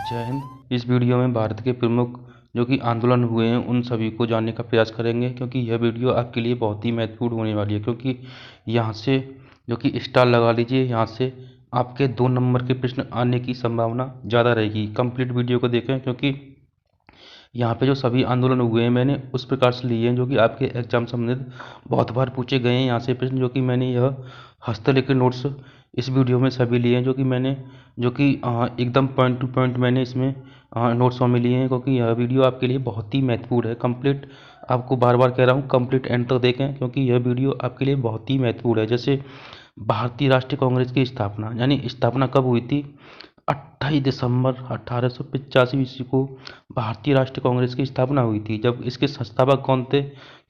जय हिंद। इस वीडियो में भारत के प्रमुख जो कि आंदोलन हुए हैं उन सभी को जानने का प्रयास करेंगे, क्योंकि यह वीडियो आपके लिए बहुत ही महत्वपूर्ण होने वाली है। क्योंकि यहाँ से जो कि स्टार लगा लीजिए, यहाँ से आपके 2 नंबर के प्रश्न आने की संभावना ज़्यादा रहेगी। कंप्लीट वीडियो को देखें, क्योंकि यहाँ पे जो सभी आंदोलन हुए हैं मैंने उस प्रकार से लिए हैं जो कि आपके एग्जाम संबंधित बहुत बार पूछे गए हैं। यहाँ से प्रश्न जो कि मैंने यह हस्तलिखित नोट्स इस वीडियो में सभी लिए हैं, जो कि मैंने एकदम पॉइंट टू पॉइंट मैंने इसमें नोट्स में लिए हैं, क्योंकि यह वीडियो आपके लिए बहुत ही महत्वपूर्ण है। कंप्लीट आपको बार बार कह रहा हूँ, कंप्लीट एंड तक देखें, क्योंकि यह वीडियो आपके लिए बहुत ही महत्वपूर्ण है। जैसे भारतीय राष्ट्रीय कांग्रेस की स्थापना, यानी स्थापना कब हुई थी? 28 दिसंबर 1885 ईस्वी को भारतीय राष्ट्रीय कांग्रेस की स्थापना हुई थी। जब इसके संस्थापक कौन थे?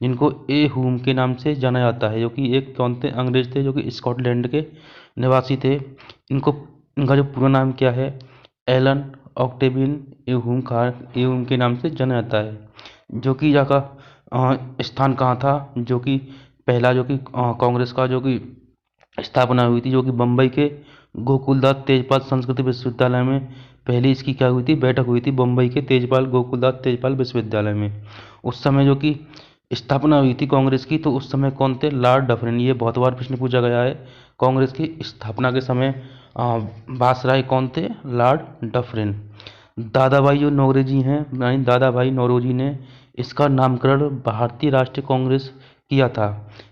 जिनको ए हुम के नाम से जाना जाता है, जो कि एक कौन थे? अंग्रेज थे, जो कि स्कॉटलैंड के निवासी थे। इनका जो पूरा नाम क्या है? एलन ऑक्टेवियन ए हुम के नाम से जाना जाता है। जो कि यहाँ का स्थान कहाँ था? जो कि पहला जो कि कांग्रेस का जो कि स्थापना हुई थी, जो कि बम्बई के गोकुलदास तेजपाल संस्कृत विश्वविद्यालय में पहली इसकी क्या हुई थी? बैठक हुई थी बम्बई के गोकुलदास तेजपाल विश्वविद्यालय में। उस समय जो कि स्थापना हुई थी कांग्रेस की, तो उस समय कौन थे? Lord Dufferin. ये बहुत बार प्रश्न पूछा गया है। कांग्रेस की स्थापना के समय वायसराय कौन थे? Lord Dufferin. दादा भाई जो नौरोजी हैं, यानी दादा भाई नौरोजी ने इसका नामकरण भारतीय राष्ट्रीय कांग्रेस किया था।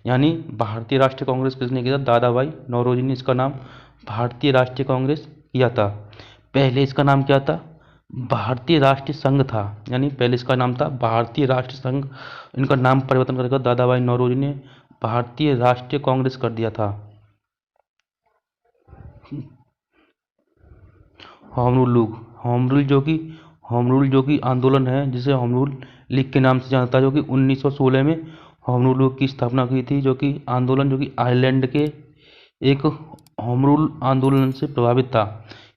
यानी भारतीय राष्ट्रीय कांग्रेस किसने किया था? दादा भाई नौरोजी ने इसका नाम भारतीय राष्ट्रीय कांग्रेस किया था। पहले इसका नाम क्या था? भारतीय राष्ट्रीय संघ था। यानी पहले इसका नाम था भारतीय राष्ट्रीय संघ। इनका नाम परिवर्तन करके दादा भाई नौरोजी ने भारतीय राष्ट्रीय कांग्रेस कर दिया था। होम रूल जो कि आंदोलन है, जिसे होम रूल लीग के नाम से जानता है, जो कि 1916 में होम रूल लीग की स्थापना की थी। जो कि आंदोलन जो कि आयरलैंड के एक होम रूल आंदोलन से प्रभावित था।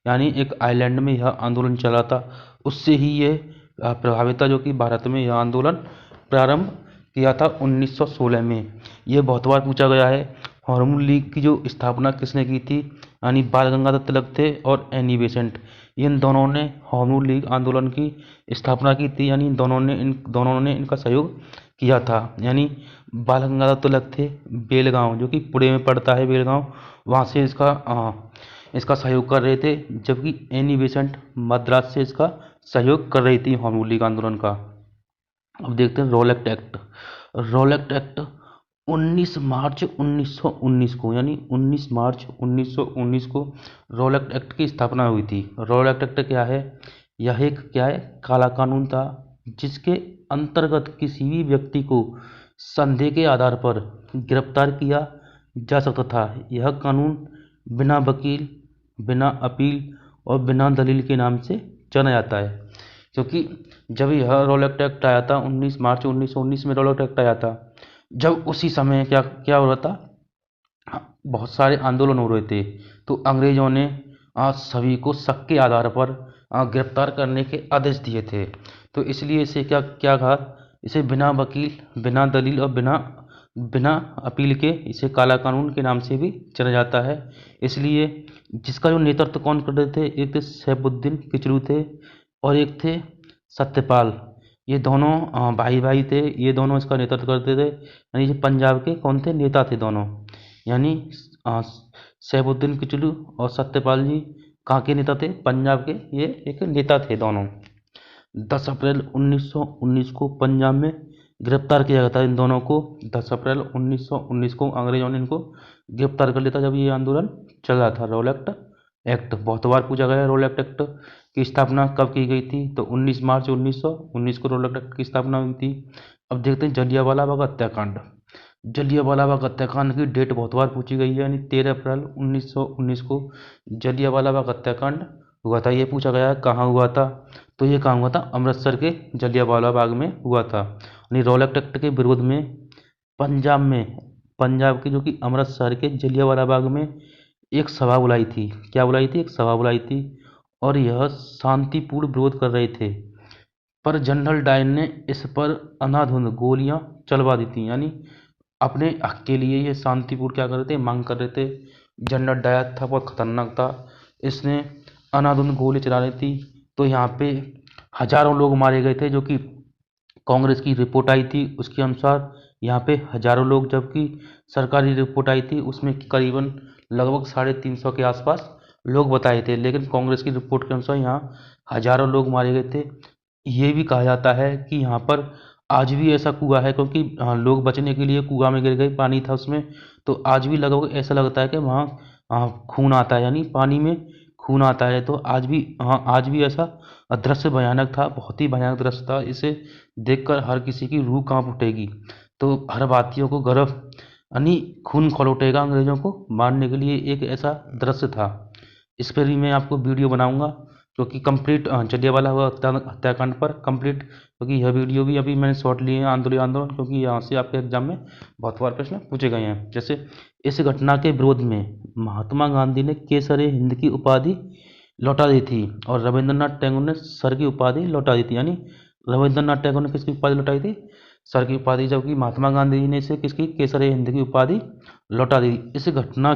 यानी एक आयरलैंड में यह आंदोलन चला था, उससे ही ये प्रभावित था, जो कि भारत में यह आंदोलन प्रारंभ किया था 1916 में। ये बहुत बार पूछा गया है। होम रूल लीग की जो स्थापना किसने की थी? यानी बाल गंगाधर तिलक थे और एनी बेसेंट। इन दोनों ने होम रूल लीग आंदोलन की स्थापना की थी। यानी इन दोनों ने इनका सहयोग किया था। यानी बाल गंगाधर तिलक थे बेलगांव, जो कि पुणे में पड़ता है बेलगांव, वहाँ से इसका सहयोग कर रहे थे। जबकि एनी बेसेंट मद्रास से इसका सहयोग कर रही थी होम रूल लीग आंदोलन का। अब देखते हैं रॉलेट एक्ट। रॉलेट एक्ट 19 मार्च 1919 को, यानी 19 मार्च 1919 को रॉलेट एक्ट की स्थापना हुई थी। रॉलेट एक्ट क्या है? यह एक क्या है? काला कानून था, जिसके अंतर्गत किसी भी व्यक्ति को संदेह के आधार पर गिरफ्तार किया जा सकता था। यह कानून बिना वकील, बिना अपील और बिना दलील के नाम से जाना जाता है। क्योंकि जब यह रॉलेट एक्ट आया था 19 मार्च 1919 में रॉलेट एक्ट आया था, जब उसी समय क्या क्या हो रहा था? बहुत सारे आंदोलन हो रहे थे। तो अंग्रेजों ने सभी को शक के आधार पर गिरफ्तार करने के आदेश दिए थे। तो इसलिए इसे क्या क्या कहा? इसे बिना वकील, बिना दलील और बिना अपील के इसे काला कानून के नाम से भी जाना जाता है। इसलिए जिसका जो नेतृत्व कौन करते थे? एक थे सैफुद्दीन किचलू थे और एक थे सत्यपाल। ये दोनों भाई भाई थे। ये दोनों इसका नेतृत्व करते थे। यानी ये पंजाब के कौन थे? नेता थे दोनों। यानी सैफुद्दीन किचलू और सत्यपाल जी कहाँ के नेता थे? पंजाब के ये एक नेता थे दोनों। 10 अप्रैल 1919 को पंजाब में गिरफ्तार किया गया था इन दोनों को। 10 अप्रैल 1919 को अंग्रेजों ने इनको गिरफ्तार कर लिया था, जब ये आंदोलन चल रहा था। रॉलेट एक्ट बहुत बार पूछा गया है। रॉलेट एक्ट की स्थापना कब की गई थी? तो 19 मार्च 1919 को रॉलेट एक्ट की स्थापना हुई थी। अब देखते हैं जलियांवाला बाग हत्याकांड। जलियांवाला बाग हत्याकांड की डेट बहुत बार पूछी गई है। यानी 13 अप्रैल 1919 को जलियांवाला बाग हत्याकांड हुआ था। ये पूछा गया है कहाँ हुआ था? तो ये कहाँ हुआ था? अमृतसर के जलियांवाला बाग में हुआ था। यानी रॉलेट एक्ट के विरोध में पंजाब के जो कि अमृतसर के जलियांवाला बाग में एक सभा बुलाई थी। क्या बुलाई थी? एक सभा बुलाई थी। और यह शांतिपूर्ण विरोध कर रहे थे, पर जनरल डायर ने इस पर अंधाधुंध गोलियां चलवा दी थी। यानी अपने हक के लिए ये शांतिपूर्ण क्या कर रहे थे? मांग कर रहे थे। जनरल डायर था, बहुत खतरनाक था। इसने अंधाधुंध गोली चला रही थी। तो यहाँ पे हजारों लोग मारे गए थे, जो कि कांग्रेस की रिपोर्ट आई थी उसके अनुसार यहाँ पे हजारों लोग, जबकि सरकारी रिपोर्ट आई थी उसमें करीबन लगभग 350 के आसपास लोग बताए थे, लेकिन कांग्रेस की रिपोर्ट के अनुसार यहाँ हजारों लोग मारे गए थे। ये भी कहा जाता है कि यहाँ पर आज भी ऐसा कुआं है, क्योंकि लोग बचने के लिए कुआं में गिर गए, पानी था उसमें, तो आज भी लगभग ऐसा लगता है कि वहाँ खून आता है, यानी पानी में खून आता है। तो आज भी ऐसा दृश्य भयानक था, बहुत ही भयानक दृश्य था। इसे देखकर हर किसी की रूह कांप उठेगी। तो हर भारतीयों को गर्व, यानी खून खौल उठेगा अंग्रेजों को मारने के लिए। एक ऐसा दृश्य था। इस पर भी मैं आपको वीडियो बनाऊंगा, क्योंकि कंप्लीट जलियांवाला बाग हत्याकांड पर कंप्लीट, क्योंकि यह वीडियो भी अभी मैंने शॉर्ट लिए हैं आंदोलन, क्योंकि यहाँ से आपके एग्जाम में बहुत बार प्रश्न पूछे गए हैं। जैसे इस घटना के विरोध में महात्मा गांधी ने केसरे हिंद की उपाधि लौटा दी थी, और रविंद्रनाथ टैगोर ने सर की उपाधि लौटा दी थी। यानी रविंद्रनाथ टैगोर ने किसकी उपाधि लौटाई थी? सर की उपाधि, जबकि महात्मा गांधी जी ने इसे किसकी, केसरे हिंद की उपाधि लौटा दी। इस घटना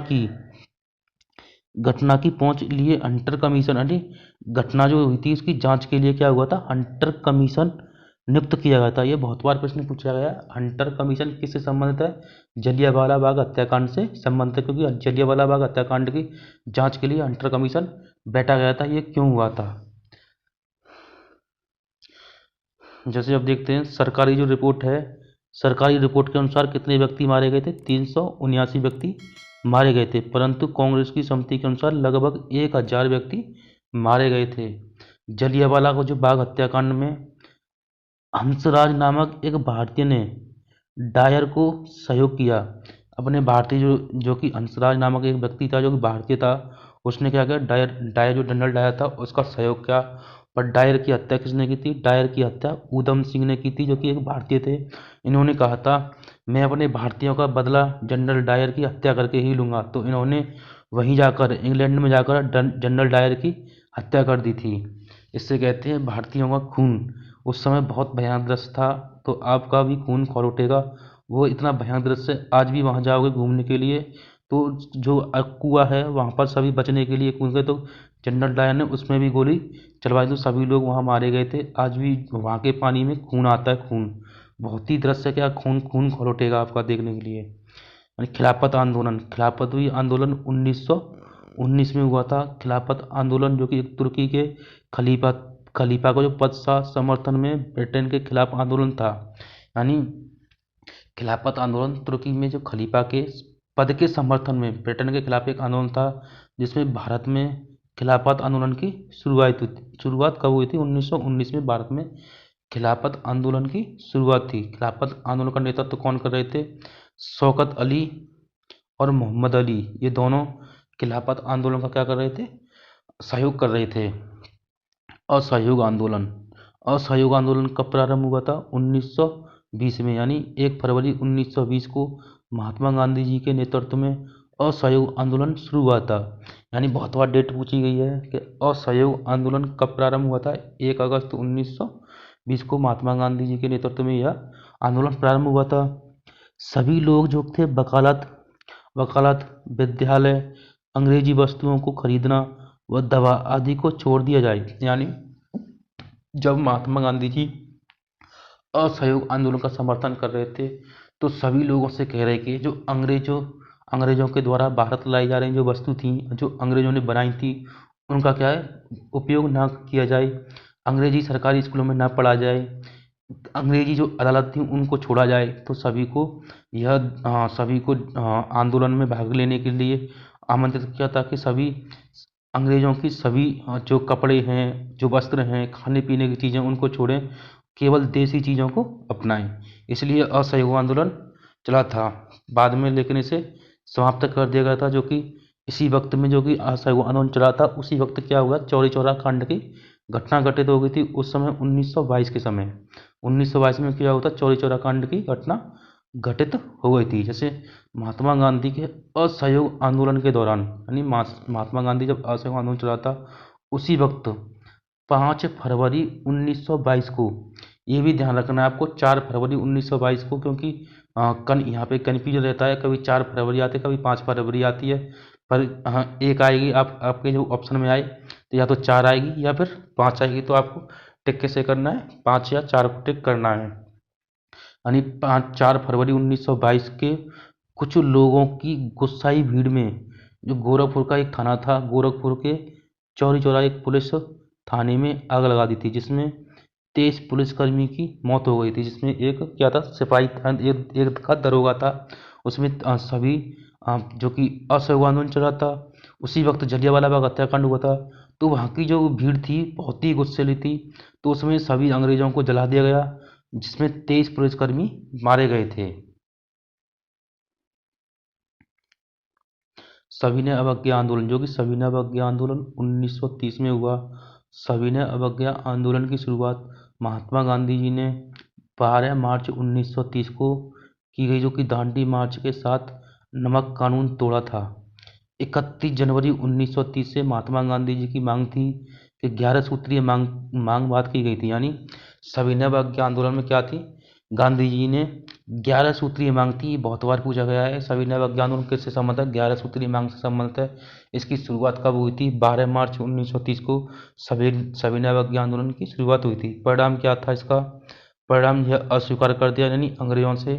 की पहुंच लिए हंटर कमीशन, यानी घटना जो हुई थी इसकी जांच के लिए क्या हुआ था, हंटर कमीशन नियुक्त किया गया था। ये बहुत बार प्रश्न पूछा गया। हंटर कमीशन किससे संबंधित है? जलियांवाला बाग हत्याकांड से संबंधित है, क्योंकि जलियांवाला बाग हत्याकांड की जांच के लिए हंटर कमीशन बैठा गया था। ये क्यों हुआ था? जैसे अब देखते हैं सरकारी जो रिपोर्ट है, सरकारी रिपोर्ट के अनुसार कितने व्यक्ति मारे गए थे? 379 व्यक्ति मारे गए थे, परंतु कांग्रेस की समिति के अनुसार लगभग 1000 व्यक्ति मारे गए थे। जलियांवाला को जो बाग हत्याकांड में हंसराज नामक एक भारतीय ने डायर को सहयोग किया। अपने भारतीय जो कि हंसराज नामक एक व्यक्ति था जो कि भारतीय था, उसने क्या किया, डायर डायर जो जनरल डायर था उसका सहयोग किया। पर डायर की हत्या किसने की थी? डायर की हत्या ऊधम सिंह ने की थी, जो कि एक भारतीय थे। इन्होंने कहा था मैं अपने भारतीयों का बदला जनरल डायर की हत्या करके ही लूंगा। तो इन्होंने वहीं जाकर इंग्लैंड में जाकर जनरल डायर की हत्या कर दी थी। इससे कहते हैं भारतीयों का खून उस समय बहुत भयानक दृश्य था। तो आपका भी खून खौल उठेगा। वो इतना भयानक दृश्य, आज भी वहाँ जाओगे घूमने के लिए तो जो कुआं है वहाँ पर सभी बचने के लिए कूद गए, तो जनरल डायर ने उसमें भी गोली चलवाई, तो सभी लोग वहाँ मारे गए थे। आज भी वहाँ के पानी में खून आता है, खून बहुत ही दृश्य, क्या खून खून खौल उठेगा आपका देखने के लिए। यानी खिलाफत आंदोलन, खिलाफत हुई आंदोलन 1919 में हुआ था। खिलाफत आंदोलन जो कि तुर्की के खलीफा खलीफा को जो पद सा समर्थन में ब्रिटेन के खिलाफ आंदोलन था। यानी खिलाफत आंदोलन तुर्की में जो खलीफा के पद के समर्थन में ब्रिटेन के खिलाफ एक आंदोलन था, जिसमें भारत में खिलाफत आंदोलन की शुरुआत कब हुई थी? 1919 में भारत में खिलाफत आंदोलन की शुरुआत थी। खिलाफत आंदोलन का नेतृत्व कौन कर रहे थे? शौकत अली और मोहम्मद अली, ये दोनों खिलाफत आंदोलन का क्या कर रहे थे? सहयोग कर रहे थे। असहयोग आंदोलन, असहयोग आंदोलन कब प्रारंभ हुआ था? 1920 में, यानी 1 फरवरी 1920 को महात्मा गांधी जी के नेतृत्व में असहयोग आंदोलन शुरू हुआ था। यानी बहुत बार डेट पूछी गई है कि असहयोग आंदोलन कब प्रारंभ हुआ था? 1 अगस्त 1920 को महात्मा गांधी जी के नेतृत्व में यह आंदोलन प्रारंभ हुआ था। सभी लोग जो थे वकालत, विद्यालय, अंग्रेजी वस्तुओं को खरीदना व दवा आदि को छोड़ दिया जाए। यानी जब महात्मा गांधी जी असहयोग आंदोलन का समर्थन कर रहे थे, तो सभी लोगों से कह रहे कि जो अंग्रेजों के द्वारा भारत लाई जा रही जो वस्तु थी, जो अंग्रेजों ने बनाई थी, उनका क्या है, उपयोग ना किया जाए। अंग्रेजी सरकारी स्कूलों में ना पढ़ा जाए। अंग्रेजी जो अदालत थी उनको छोड़ा जाए। तो सभी को आंदोलन में भाग लेने के लिए आमंत्रित किया, ताकि सभी अंग्रेजों की सभी जो कपड़े हैं, जो वस्त्र हैं, खाने पीने की चीज़ें, उनको छोड़ें, केवल देसी चीज़ों को अपनाएं। इसलिए असहयोग आंदोलन चला था। बाद में लेकिन इसे समाप्त कर दिया गया था, जो कि इसी वक्त में जो कि असहयोग आंदोलन चला था उसी वक्त क्या हुआ, चौरी चौरा कांड की घटना घटित हो गई थी। उस समय 1922 के समय 1922 में क्या हुआ था, चौरी चौरा कांड की घटना घटित हो गई थी। जैसे महात्मा गांधी के असहयोग आंदोलन के दौरान, यानी महात्मा गांधी जब असहयोग आंदोलन चला था उसी वक्त 5 फरवरी 1922 को, ये भी ध्यान रखना है आपको, 4 फरवरी 1922 को, क्योंकि यहाँ पे कन्फ्यूजन रहता है, कभी 4 फरवरी आती है, कभी 5 फरवरी आती है। पर हाँ, एक आएगी, आपके जो ऑप्शन में आए तो या तो 4 आएगी या फिर 5 आएगी, तो आपको टिक कैसे करना है, 5 या 4 को टिक करना है। यानी 4 फरवरी 1922 के कुछ लोगों की गुस्साई भीड़ में जो गोरखपुर का एक थाना था, गोरखपुर के चौरी चौरा एक पुलिस थाने में आग लगा दी थी, जिसमें 23 पुलिसकर्मी की मौत हो गई थी, जिसमें एक क्या था, सिपाही था, एक का दरोगा था। उसमें सभी जो कि असहयोग आंदोलन चला था, उसी वक्त जलियांवाला बाग हत्याकांड हुआ था। तो वहाँ की जो भीड़ थी बहुत ही गुस्सैली थी, तो उसमें सभी अंग्रेजों को जला दिया गया, जिसमें 23 पुलिसकर्मी मारे गए थे। सविनय अवज्ञा आंदोलन, जो कि सविनय अवज्ञा आंदोलन 1930 में हुआ। सविनय अवज्ञा आंदोलन की शुरुआत महात्मा गांधी जी ने 12 मार्च 1930 को की गई, जो कि दांडी मार्च के साथ नमक कानून तोड़ा था। 31 जनवरी 1930 से महात्मा गांधी जी की मांग थी कि 11 सूत्रीय मांग बात की गई थी। यानी सविनय अवज्ञा आंदोलन में क्या थी, गांधी जी ने 11 सूत्रीय मांग थी। बहुत बार पूछा गया है सविनय अवज्ञा आंदोलन किससे संबंधित है, 11 सूत्रीय मांग से संबंधित है। इसकी शुरुआत कब हुई थी, 12 मार्च 1930 को सविनय अवज्ञा आंदोलन की शुरुआत हुई थी। परिणाम क्या था इसका, परिणाम यह अस्वीकार कर दिया, यानी अंग्रेजों से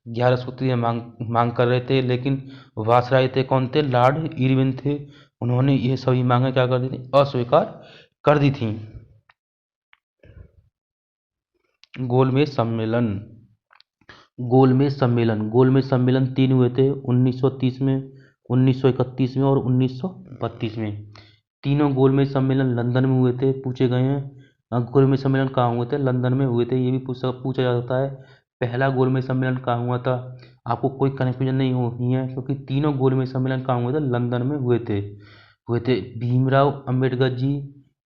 11 सूत्रीय मांग कर रहे थे, लेकिन वायसराय थे कौन थे, लॉर्ड इरविन थे। उन्होंने ये सभी मांगे क्या कर दी थी, अस्वीकार कर दी थी। गोलमेज सम्मेलन, गोलमेज सम्मेलन 3 हुए थे, 1930 में, 1931 में और 1932 में। तीनों गोलमेज सम्मेलन लंदन में हुए थे, पूछे गए हैं। गोलमेज सम्मेलन कहाँ हुए थे, लंदन में हुए थे, ये भी पूछा जा सकता है। पहला गोलमेज सम्मेलन कहाँ हुआ था, आपको कोई कन्फ्यूजन नहीं होनी है, क्योंकि तीनों गोलमेज सम्मेलन कहाँ हुए थे, लंदन में हुए थे। भीमराव अंबेडकर जी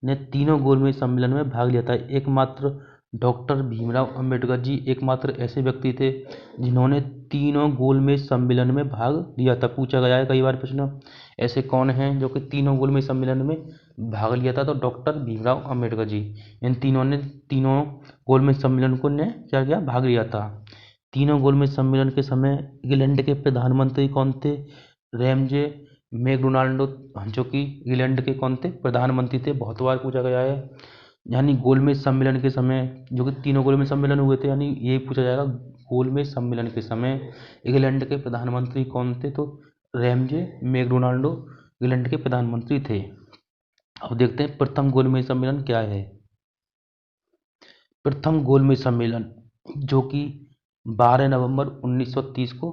ने तीनों गोलमेज सम्मेलन में भाग लिया था। एकमात्र डॉक्टर भीमराव अंबेडकर जी एकमात्र ऐसे व्यक्ति थे जिन्होंने तीनों गोलमेज सम्मेलन में भाग लिया था। पूछा गया है कई बार प्रश्न, ऐसे कौन हैं जो कि तीनों गोलमेज सम्मेलन में भाग लिया था, तो डॉक्टर भीमराव अंबेडकर जी। इन तीनों ने तीनों गोलमेज सम्मेलन को ने क्या किया, भाग लिया था। तीनों गोलमेज सम्मेलन के समय इंग्लैंड के प्रधानमंत्री कौन थे, रैमजे मैकडोनाल्ड, जो कि इंग्लैंड के कौन थे, प्रधानमंत्री थे। बहुत बार पूछा गया है। यानी गोलमेज सम्मेलन के समय, जो कि तीनों गोलमेज सम्मेलन हुए थे, यानी ये पूछा जाएगा गोलमेज सम्मेलन के समय इंग्लैंड के प्रधानमंत्री कौन थे, तो रैमजे मैकडोनाल्डो इंग्लैंड के प्रधानमंत्री थे। अब देखते हैं प्रथम गोलमेज सम्मेलन क्या है। प्रथम गोलमेज सम्मेलन जो कि 12 नवंबर 1930 को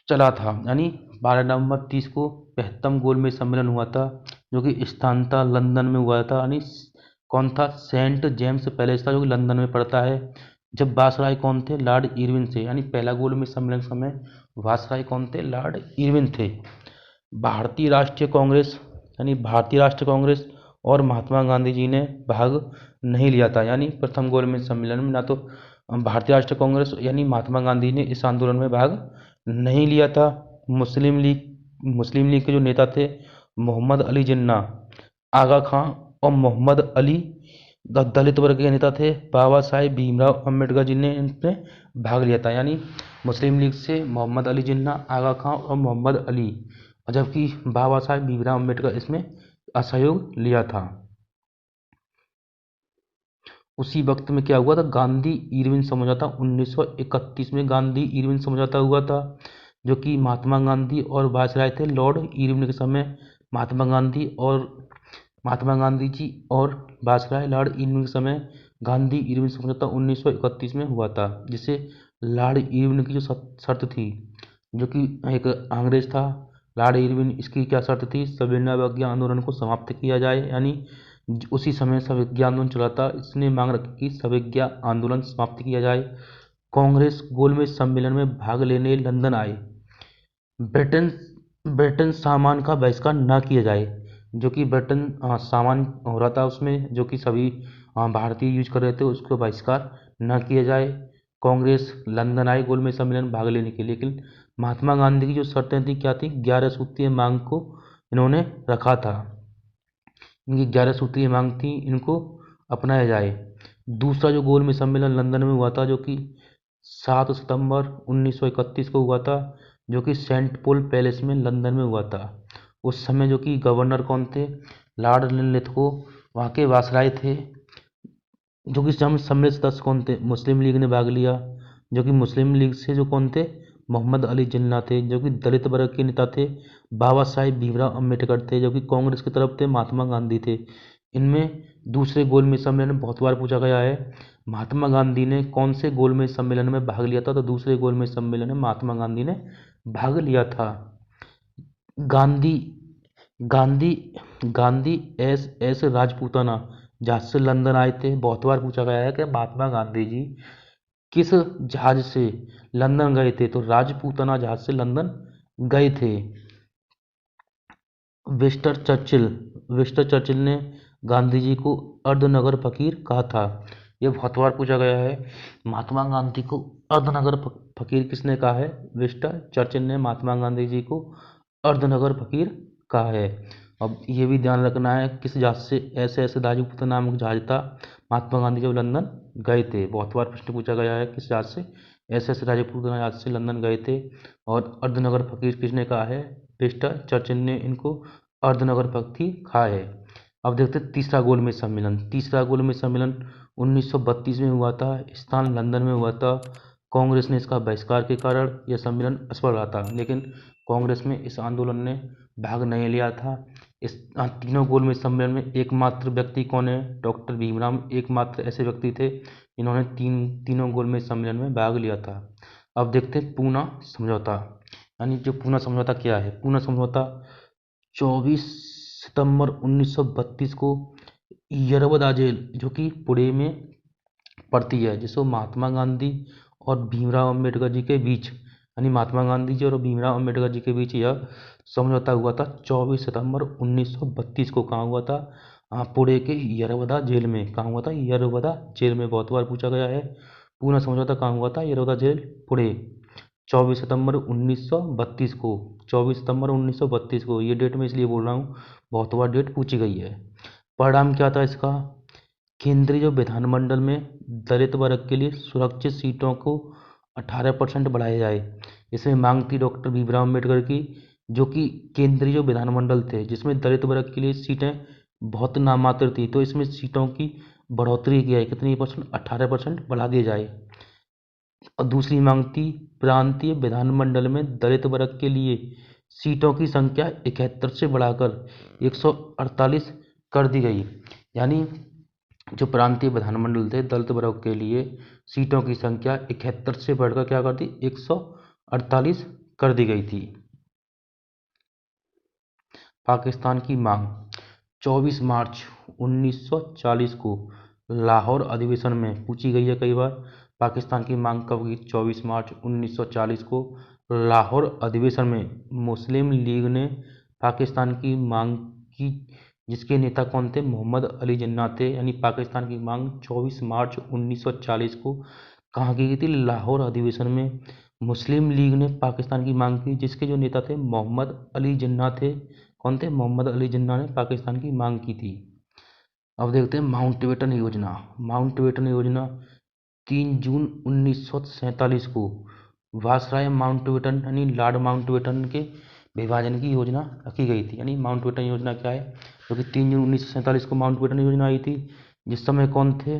चला था, यानी 12 नवंबर 30 को 65वां गोलमेज सम्मेलन हुआ था, जो कि स्थान था लंदन में हुआ था। यानी कौन था, सेंट जेम्स पैलेस था, जो कि लंदन में पड़ता है। जब वायसराय कौन थे, लॉर्ड इरविन थे। यानी पहला गोलमेज सम्मेलन समय वायसराय कौन थे, लॉर्ड इरविन थे। भारतीय राष्ट्रीय कांग्रेस, यानी भारतीय राष्ट्रीय कांग्रेस और महात्मा गांधी जी ने भाग नहीं लिया था। यानी प्रथम गोलमेज सम्मेलन में ना तो भारतीय राष्ट्रीय कांग्रेस यानी महात्मा गांधी ने इस आंदोलन में भाग नहीं लिया था। मुस्लिम लीग के जो नेता थे मोहम्मद अली जिन्ना, आगा खां और मोहम्मद अली दलित वर्ग के नेता थे। बाबा साहेब भीमराव अम्बेडकर जी ने इनमें भाग लिया था। यानी मुस्लिम लीग से मोहम्मद अली जिन्ना, आगा खां और मोहम्मद अली, जबकि बाबा साहेब भीमराव अम्बेडकर इसमें असहयोग लिया था। उसी वक्त में क्या हुआ था, गांधी इरविन समझौता 1931 में गांधी इरविन समझौता हुआ था, जो कि महात्मा गांधी और वायसराय थे लॉर्ड इरविन के समय। महात्मा गांधी जी और वायसराय लॉर्ड इरविन के समय गांधी इरविन समझौता 1931 में हुआ था, जिसे लॉर्ड इरविन की जो शर्त थी, जो कि एक अंग्रेज था लॉर्ड इरविन, इसकी क्या शर्त थी, सविनय अवज्ञा आंदोलन को समाप्त किया जाए। यानी उसी समय सविज्ञा आंदोलन चला था, इसने मांग रखी कि सविज्ञा आंदोलन समाप्त किया जाए। कांग्रेस गोलमेज सम्मेलन में भाग लेने लंदन आए। ब्रिटेन ब्रिटेन सामान का बहिष्कार न किया जाए, जो कि ब्रिटेन सामान हो रहा था उसमें, जो कि सभी भारतीय यूज कर रहे थे, उसको बहिष्कार न किया जाए। कांग्रेस लंदन आई गोलमेज सम्मेलन में भाग लेने के लिए, लेकिन महात्मा गांधी की जो शर्तें थी क्या थी, 11 सूत्रीय मांग को इन्होंने रखा था। इनकी 11 सूत्रीय मांग थी, इनको अपनाया जाए। दूसरा जो गोलमेज सम्मेलन लंदन में हुआ था, जो कि 7 सितंबर 1931 को हुआ था, जो कि सेंट पॉल पैलेस में लंदन में हुआ था। उस समय जो कि गवर्नर कौन थे, लॉर्ड लिथगो वहाँ के वायसराय थे। जो कि सम्मिलित सदस्य कौन थे, मुस्लिम लीग ने भाग लिया, जो कि मुस्लिम लीग से जो कौन थे, मोहम्मद अली जिन्ना थे, जो कि दलित वर्ग के नेता थे, बाबा साहेब भीमराव अम्बेडकर थे, जो कि कांग्रेस की तरफ थे, महात्मा गांधी थे। इनमें दूसरे गोलमेज सम्मेलन में बहुत बार पूछा गया है, महात्मा गांधी ने कौन से गोलमेज सम्मेलन में भाग लिया था, तो दूसरे गोलमेज सम्मेलन में महात्मा गांधी ने भाग लिया था। गांधी गांधी गांधी एस राजपूताना जहाज से लंदन आए थे। बहुत बार पूछा गया है कि महात्मा गांधी जी किस जहाज से लंदन गए थे, तो राजपूताना जहाज से लंदन गए थे। विस्टर चर्चिल ने गांधी जी को अर्धनगर फकीर कहा था। ये बहुत बार पूछा गया है, महात्मा गांधी को अर्धनगर फकीर किसने कहा है, विस्टर चर्चिल ने महात्मा गांधी जी को अर्धनगर फकीर कहा है। अब ये भी ध्यान रखना है, किस जहाज से, ऐसे ऐसे राजपूत नामक जहाज था, महात्मा गांधी जब लंदन गए थे। बहुत बार प्रश्न पूछा गया है, किस जहाज से, ऐसे ऐसे राजपूत जहाज से लंदन गए थे। और अर्धनगर फकीर किसने कहा है, विस्टर चर्चिल ने इनको अर्धनगर फकीर कहा है। अब देखते हैं तीसरा गोलमेज सम्मेलन। तीसरा गोलमेज सम्मेलन 1932 में हुआ था, स्थान लंदन में हुआ था। कांग्रेस ने इसका बहिष्कार के कारण यह सम्मेलन असफल रहा था, लेकिन कांग्रेस में इस आंदोलन ने भाग नहीं लिया था। इस तीनों गोलमेज सम्मेलन में एकमात्र व्यक्ति कौन है, डॉक्टर भीमराव एकमात्र ऐसे व्यक्ति थे जिन्होंने तीनों गोलमेज सम्मेलन में भाग लिया था। अब देखते हैं पूना समझौता, यानी जो पूना समझौता क्या है। पूना समझौता 24 सितंबर 1932 को यरवदा जेल, जो कि पुणे में पड़ती है, जिसको महात्मा गांधी और भीमराव अम्बेडकर जी के बीच, यानी महात्मा गांधी जी और भीमराव अम्बेडकर जी के बीच यह समझौता हुआ था 24 सितंबर 1932 को। कहाँ हुआ था, पुणे के यरवदा जेल में। कहाँ हुआ था, यरवदा जेल में। बहुत बार पूछा गया है, पूना समझौता कहाँ हुआ था, यरवदा जेल, पुणे, 24 सितंबर 1932 को। 24 सितंबर 1932 को, ये डेट मैं इसलिए बोल रहा हूँ, बहुत बार डेट पूछी गई है। परिणाम क्या था इसका, केंद्रीय जो विधानमंडल में दलित वर्ग के लिए सुरक्षित सीटों को 18% बढ़ाया जाए। इसमें मांग थी डॉक्टर भीमराव अम्बेडकर की, जो कि केंद्रीय जो विधानमंडल थे जिसमें दलित वर्ग के लिए सीटें बहुत नामात्र थी, तो इसमें सीटों की बढ़ोतरी की है, कितनी परसेंट, 18% बढ़ा दिया जाए। और दूसरी मांग थी, प्रांतीय विधानमंडल में दलित वर्ग के लिए सीटों की संख्या 71 से बढ़ाकर 148 कर दी गई। यानी जो प्रांतीय विधानमंडल थे दलित वर्ग के लिए सीटों की संख्या 71 से बढ़कर क्या कर दी, 148 कर दी गई थी। पाकिस्तान की मांग 24 मार्च 1940 को लाहौर अधिवेशन में पूछी गई है कई बार। पाकिस्तान की मांग कब हुई, 24 मार्च 1940 को लाहौर अधिवेशन में मुस्लिम लीग ने पाकिस्तान की मांग की, जिसके नेता कौन थे, मोहम्मद अली जिन्ना थे। यानी पाकिस्तान की मांग 24 मार्च 1940 को कहाँ की गई थी, लाहौर अधिवेशन में। मुस्लिम लीग ने पाकिस्तान की मांग की, जिसके जो नेता थे मोहम्मद अली जिन्ना थे। कौन थे, मोहम्मद अली जिन्ना ने पाकिस्तान की मांग की थी। अब देखते हैं माउंटबेटन योजना। माउंटबेटन योजना 3 जून 1947 को वायसराय माउंटबेटन यानी लॉर्ड माउंटबेटन के विभाजन की योजना रखी गई थी। यानी माउंटबेटन योजना क्या है, क्योंकि 3 जून 1947 को माउंटबेटन योजना आई थी, जिस समय कौन थे,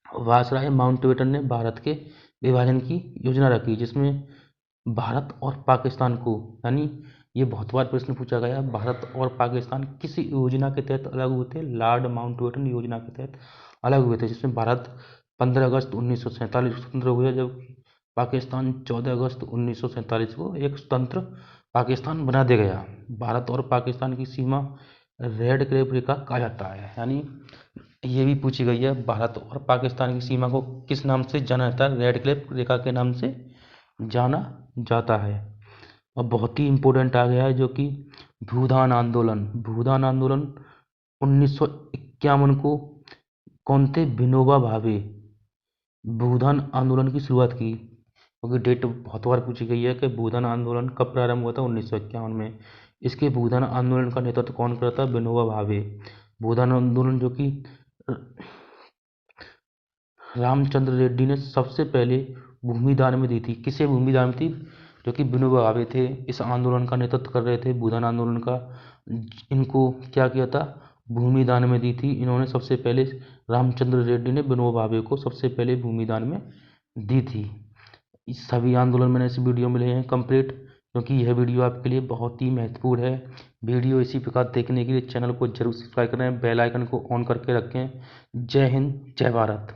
वायसराय माउंटबेटन ने भारत के विभाजन की योजना रखी, जिसमें भारत और पाकिस्तान को, यानी ये बहुत बार प्रश्न पूछा गया, भारत और पाकिस्तान किस योजना के तहत अलग हुए थे, लॉर्ड माउंटबेटन योजना के तहत अलग हुए थे, जिसमें भारत 15 अगस्त 1947 को स्वतंत्र हुए, जब पाकिस्तान 14 अगस्त 1947 को एक स्वतंत्र पाकिस्तान बना दिया गया। भारत और पाकिस्तान की सीमा रेड क्लिफ रेखा कहा जाता है। यानी ये भी पूछी गई है, भारत और पाकिस्तान की सीमा को किस नाम से जाना जाता है, रेड क्लिफ रेखा के नाम से जाना जाता है। अब बहुत ही इम्पोर्टेंट आ गया है, जो कि भूदान आंदोलन। भूदान आंदोलन 1951 को कौन थे, विनोबा भावे भूदान आंदोलन की शुरुआत की। क्योंकि डेट बहुत बार पूछी गई है कि भूदान आंदोलन कब प्रारंभ हुआ था, 1951 में। इसके भूदान आंदोलन का नेतृत्व कौन करता, विनोबा भावे। भूदान आंदोलन जो कि रामचंद्र रेड्डी ने सबसे पहले भूमि दान में दी थी। किसे भूमि दान में दी, जो कि विनोबा भावे थे, इस आंदोलन का नेतृत्व कर रहे थे, भूदान आंदोलन का। इनको क्या किया था, भूमि दान में दी थी इन्होंने सबसे पहले। रामचंद्र रेड्डी ने विनोबा भावे को सबसे पहले भूमि दान में दी थी। इस सभी आंदोलन मैंने इस वीडियो में लिए हैं कंप्लीट, क्योंकि यह वीडियो आपके लिए बहुत ही महत्वपूर्ण है। वीडियो इसी प्रकार देखने के लिए चैनल को जरूर सब्सक्राइब करें, बेल आइकन को ऑन करके रखें। जय हिंद, जय भारत।